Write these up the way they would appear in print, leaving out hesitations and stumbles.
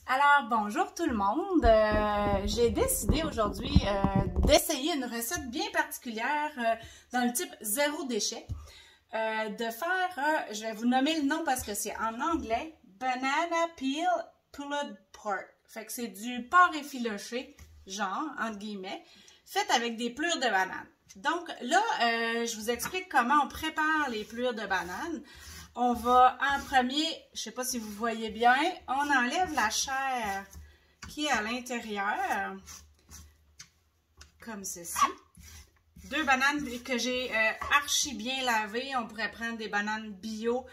Alors, bonjour tout le monde. J'ai décidé aujourd'hui d'essayer une recette bien particulière dans le type zéro déchet. De faire, je vais vous nommer le nom parce que c'est en anglais, Banana Peel Pulled Pork. Fait que c'est du porc effiloché, genre, entre guillemets, fait avec des pelures de banane. Donc là, je vous explique comment on prépare les pelures de banane. On va en premier, je ne sais pas si vous voyez bien, on enlève la chair qui est à l'intérieur, comme ceci. Deux bananes que j'ai archi bien lavées. On pourrait prendre des bananes bio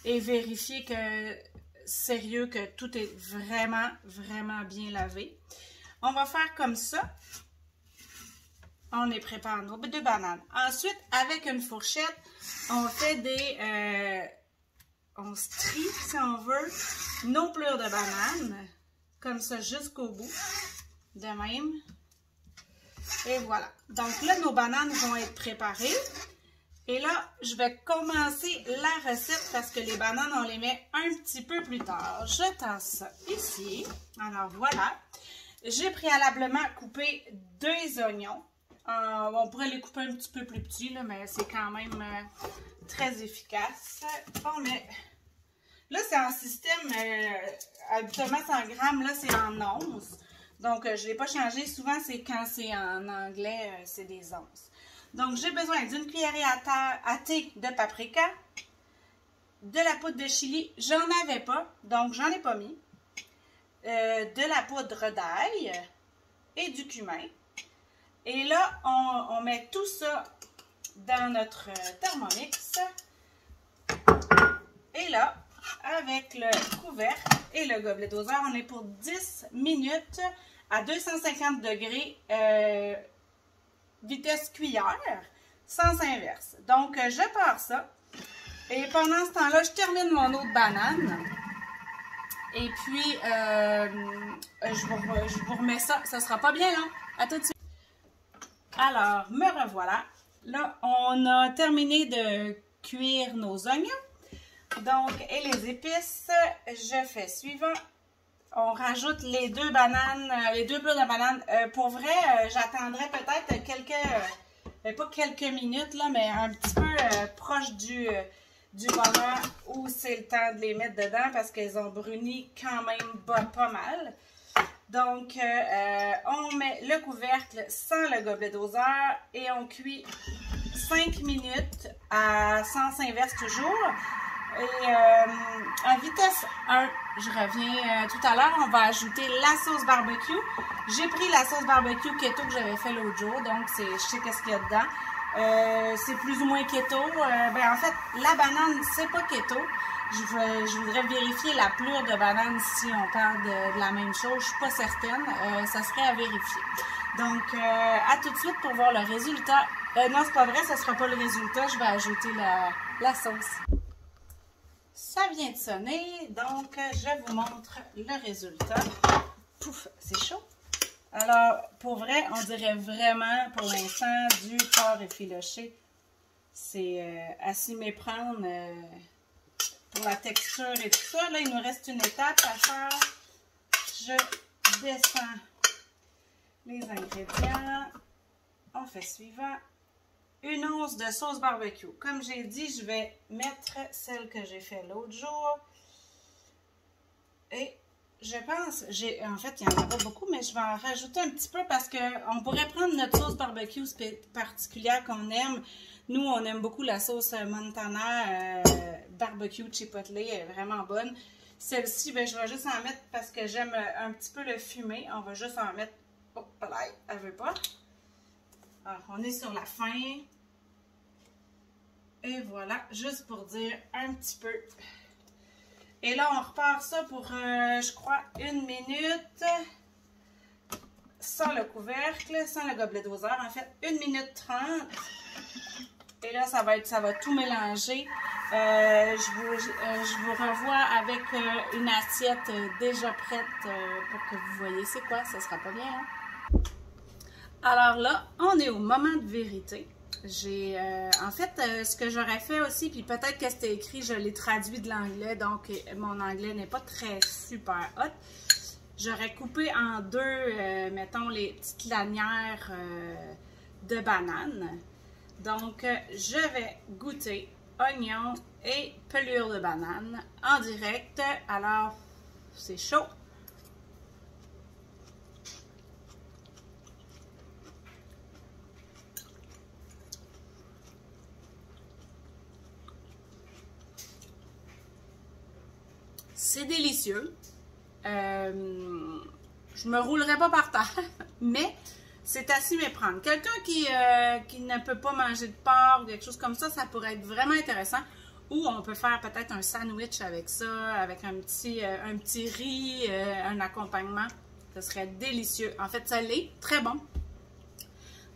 et vérifier que, sérieux, que tout est vraiment, vraiment bien lavé. On va faire comme ça. On les prépare nos deux bananes. Ensuite, avec une fourchette, on fait des... on strie, si on veut, nos pelures de banane, comme ça jusqu'au bout, de même. Et voilà. Donc là, nos bananes vont être préparées. Et là, je vais commencer la recette parce que les bananes, on les met un petit peu plus tard. Je tasse ça ici. Alors voilà. J'ai préalablement coupé 2 oignons. On pourrait les couper un petit peu plus petits, là, mais c'est quand même très efficace. Bon, mais là, c'est en système, habituellement 100 grammes, là, c'est en onces. Donc, je ne l'ai pas changé. Souvent, c'est quand c'est en anglais, c'est des onces. Donc, j'ai besoin d'une cuillerée à thé de paprika, de la poudre de chili. J'en avais pas, donc j'en ai pas mis. De la poudre d'ail et du cumin. Et là, on met tout ça dans notre Thermomix. Et là, avec le couvercle et le gobelet doseur, on est pour 10 minutes à 250 degrés, vitesse cuillère, sens inverse. Donc, je pars ça. Et pendant ce temps-là, je termine mon eau de banane. Et puis, je vous remets ça. Ça sera pas bien long. À tout de suite. Alors, me revoilà. Là, on a terminé de cuire nos oignons. Donc, et les épices, je fais suivant. On rajoute les 2 bananes, les 2 pelures de bananes. Pour vrai, j'attendrai peut-être pas quelques minutes, là, mais un petit peu proche du moment où c'est le temps de les mettre dedans parce qu'elles ont bruni quand même pas mal. Donc, on met le couvercle sans le gobelet doseur et on cuit 5 minutes à sens inverse toujours. Et à vitesse 1, je reviens tout à l'heure, on va ajouter la sauce barbecue. J'ai pris la sauce barbecue keto que j'avais fait l'autre jour, donc je sais qu'est-ce qu'il y a dedans. C'est plus ou moins keto. En fait, la banane, c'est pas keto. Je voudrais vérifier la pelure de banane si on parle de la même chose. Je suis pas certaine. Ça serait à vérifier. Donc, à tout de suite pour voir le résultat. Non, c'est pas vrai, ça sera pas le résultat. Je vais ajouter la sauce. Ça vient de sonner, donc je vous montre le résultat. Pouf, c'est chaud. Alors, pour vrai, on dirait vraiment, pour l'instant, du porc effiloché. C'est à s'y méprendre pour la texture et tout ça. Là, il nous reste une étape à faire. Je descends les ingrédients. On fait suivant. 1 once de sauce barbecue. Comme j'ai dit, je vais mettre celle que j'ai fait l'autre jour. Et je pense, en fait, il n'y en a pas beaucoup, mais je vais en rajouter un petit peu parce qu'on pourrait prendre notre sauce barbecue particulière qu'on aime. Nous, on aime beaucoup la sauce Montana barbecue chipotle, elle est vraiment bonne. Celle-ci, ben, je vais juste en mettre parce que j'aime un petit peu le fumé. On va juste en mettre... Oh, là, elle veut pas. Alors, on est sur la fin. Et voilà, juste pour dire un petit peu. Et là, on repart ça pour, je crois, 1 minute. Sans le couvercle, sans le gobelet doseur. En fait, 1 minute 30. Et là, ça va tout mélanger. Je vous revois avec une assiette déjà prête pour que vous voyez c'est quoi. Ça sera pas bien, hein? Alors là, on est au moment de vérité. En fait, ce que j'aurais fait aussi, puis peut-être que c'était écrit, je l'ai traduit de l'anglais, donc mon anglais n'est pas très super hot. j'aurais coupé en deux, mettons, les petites lanières de banane. Donc, je vais goûter oignon et pelure de banane en direct. Alors, c'est chaud. C'est délicieux. Je me roulerai pas par terre, mais c'est à s'y méprendre. Quelqu'un qui ne peut pas manger de porc ou quelque chose comme ça pourrait être vraiment intéressant. Ou on peut faire peut-être un sandwich avec ça, avec un petit riz, un accompagnement. Ce serait délicieux. En fait, ça l'est, très bon.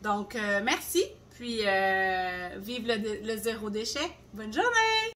Donc, merci. Puis, vive le zéro déchet. Bonne journée!